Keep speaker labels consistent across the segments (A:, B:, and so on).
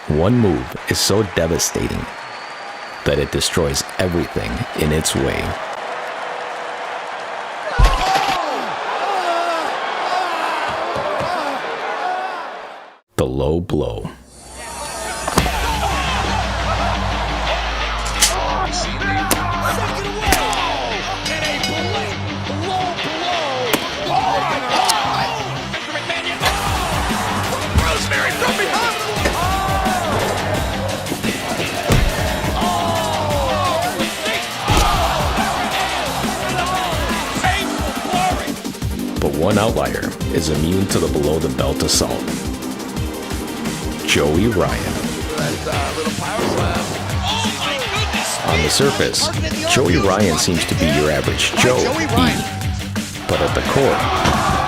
A: One move is so devastating that it destroys everything in its way. The low blow. But one outlier is immune to the below-the-belt assault. Joey Ryan. On the surface, Joey Ryan seems to be your average Joe E. But at the core,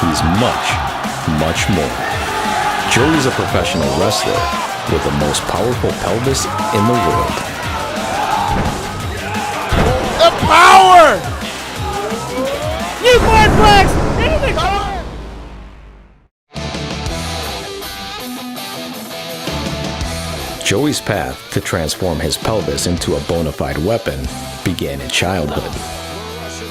A: he's much, much more. Joey's a professional wrestler with the most powerful pelvis in the world.
B: The power! Newborn flags!
A: Joey's path to transform his pelvis into a bona fide weapon began in childhood.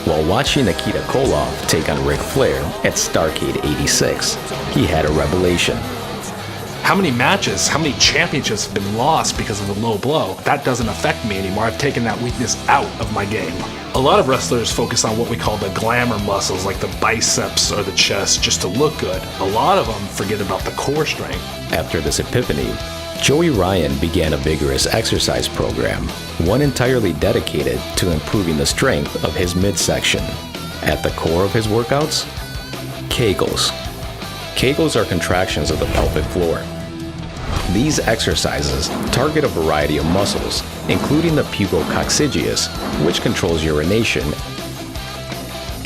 A: While watching Nikita Koloff take on Ric Flair at Starrcade '86, he had a revelation.
C: How many matches, how many championships have been lost because of the low blow? That doesn't affect me anymore. I've taken that weakness out of my game. A lot of wrestlers focus on what we call the glamour muscles, like the biceps or the chest, just to look good. A lot of them forget about the core strength.
A: After this epiphany, Joey Ryan began a vigorous exercise program, one entirely dedicated to improving the strength of his midsection. At the core of his workouts, kegels. Kegels are contractions of the pelvic floor. These exercises target a variety of muscles, including the Coccygeus, which controls urination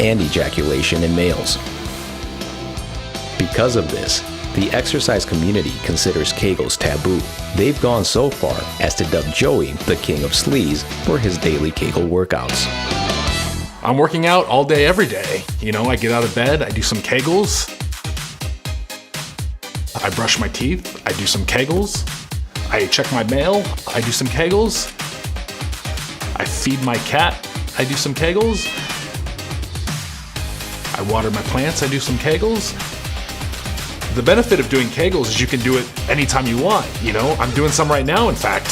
A: and ejaculation in males. Because of this, the exercise community considers kegels taboo. They've gone so far as to dub Joey the king of sleaze for his daily kegel workouts.
C: I'm working out all day, every day. You know, I get out of bed, I do some kegels. I brush my teeth, I do some kegels. I check my mail, I do some kegels. I feed my cat, I do some kegels. I water my plants, I do some kegels. The benefit of doing kegels is you can do it anytime you want. You know, I'm doing some right now, in fact.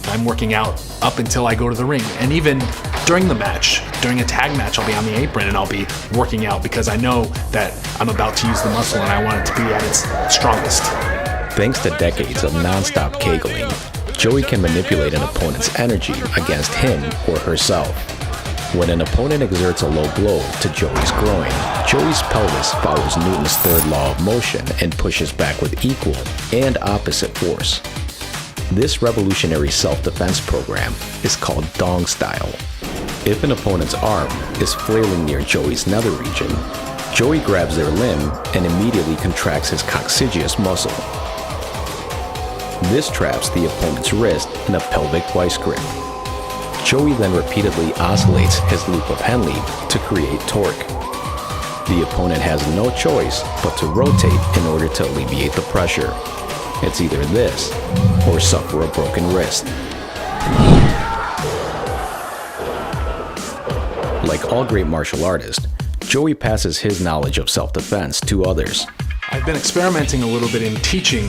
C: I'm working out up until I go to the ring. And even during the match, during a tag match, I'll be on the apron and I'll be working out because I know that I'm about to use the muscle and I want it to be at its strongest.
A: Thanks to decades of non-stop kegling, Joey can manipulate an opponent's energy against him or herself. When an opponent exerts a low blow to Joey's groin, Joey's pelvis follows Newton's third law of motion and pushes back with equal and opposite force. This revolutionary self-defense program is called dong style. If an opponent's arm is flailing near Joey's nether region, Joey grabs their limb and immediately contracts his coccygeus muscle. This traps the opponent's wrist in a pelvic vice grip. Joey then repeatedly oscillates his loop of Henle to create torque. The opponent has no choice but to rotate in order to alleviate the pressure. It's either this or suffer a broken wrist. Like all great martial artists, Joey passes his knowledge of self-defense to others.
C: I've been experimenting a little bit in teaching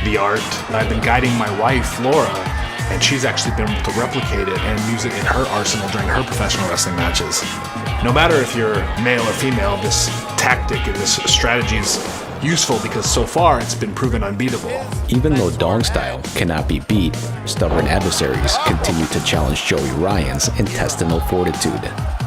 C: the art. I've been guiding my wife, Laura, and she's actually been able to replicate it and use it in her arsenal during her professional wrestling matches. No matter if you're male or female, this tactic and this strategy is useful because so far it's been proven unbeatable.
A: Even though dong style cannot be beat, stubborn adversaries continue to challenge Joey Ryan's intestinal fortitude.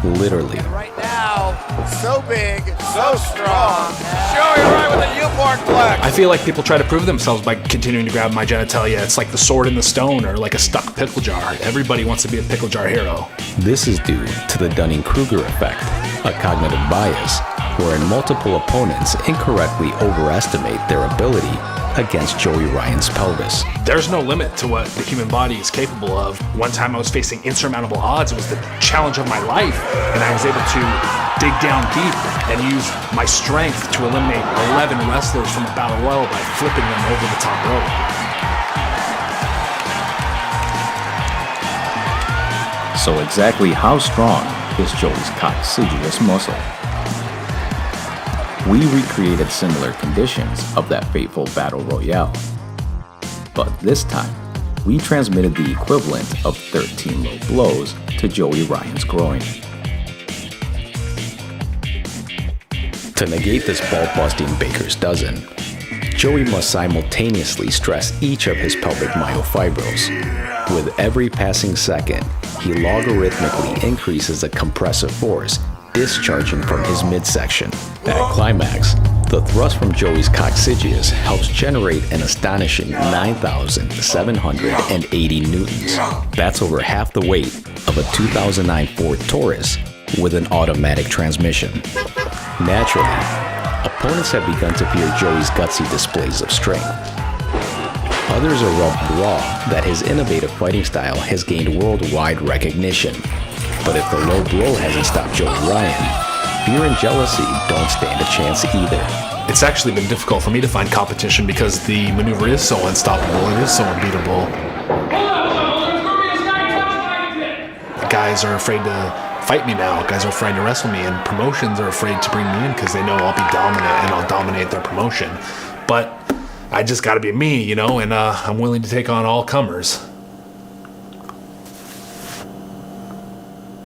A: Literally.
B: Right now, so big, so strong. Joey Ryan with a newborn flex.
C: I feel like people try to prove themselves by continuing to grab my genitalia. It's like the sword in the stone or like a stuck pickle jar. Everybody wants to be a pickle jar hero.
A: This is due to the Dunning-Kruger effect, a cognitive bias wherein multiple opponents incorrectly overestimate their ability against Joey Ryan's pelvis.
C: There's no limit to what the human body is capable of. One time I was facing insurmountable odds. It was the challenge of my life, and I was able to dig down deep and use my strength to eliminate 11 wrestlers from a battle royal by flipping them over the top rope.
D: So exactly how strong is Joey's Coccygeus muscle? We recreated similar conditions of that fateful battle royale. But this time, we transmitted the equivalent of 13 low blows to Joey Ryan's groin.
A: To negate this ball-busting baker's dozen, Joey must simultaneously stress each of his pelvic myofibrils. With every passing second, he logarithmically increases the compressive force discharging from his midsection. At climax, the thrust from Joey's Coccygeus helps generate an astonishing 9,780 newtons. That's over half the weight of a 2009 Ford Taurus with an automatic transmission. Naturally, opponents have begun to fear Joey's gutsy displays of strength. Others are rubbed raw that his innovative fighting style has gained worldwide recognition. But if the low blow hasn't stopped Joey Ryan, fear and jealousy don't stand a chance either.
C: It's actually been difficult for me to find competition because the maneuver is so unstoppable, it is so unbeatable. Guys are afraid to fight me now. Guys are afraid to wrestle me, and promotions are afraid to bring me in because they know I'll be dominant and I'll dominate their promotion. But I just gotta be me, and I'm willing to take on all comers.